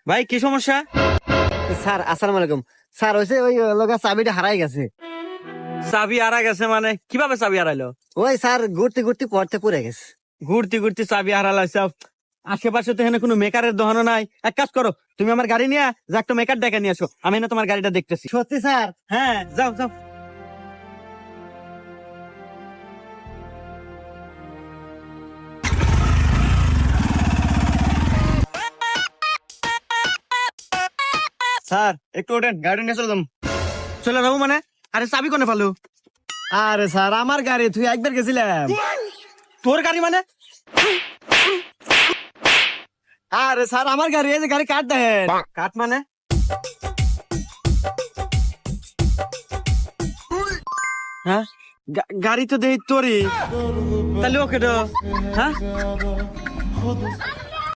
ভাই কি সমস্যা? স্যার আসসালামু আলাইকুম। স্যার হইছে ওই লগা চাবিটা হারাই গেছে। চাবি হারা গেছে মানে কিভাবে চাবি হারাইলো? ওই স্যার ঘুরতে ঘুরতে পড়তে পড়ে গেছে। ঘুরতে ঘুরতে চাবি হারালাইছে। আশেপাশে তো এখানে কোনো মেকারের দোকানও নাই। এক কাজ করো, তুমি আমার গাড়ি নিয়ে যা একটা মেকার ডেকে নিয়ে আসো, আমি না তোমার গাড়িটা দেখতেছি। সত্যি স্যার? হ্যাঁ, যাও যাও। স্যার একটু ওঠেন, গাড়ি নিয়ে চললাম। চলে যাবো মানে? আরে চাবি কোনে পালো? আরে স্যার আমার গাড়ি, তুই একবার গেছিলাম। তোর গাড়ি মানে? আরে স্যার আমার গাড়ি, এই যে গাড়ি কাট দেন। কাঠ মানে? হ্যাঁ, গাড়ি তো দেই তোরই, তাহলে ওকে তো। হ্যাঁ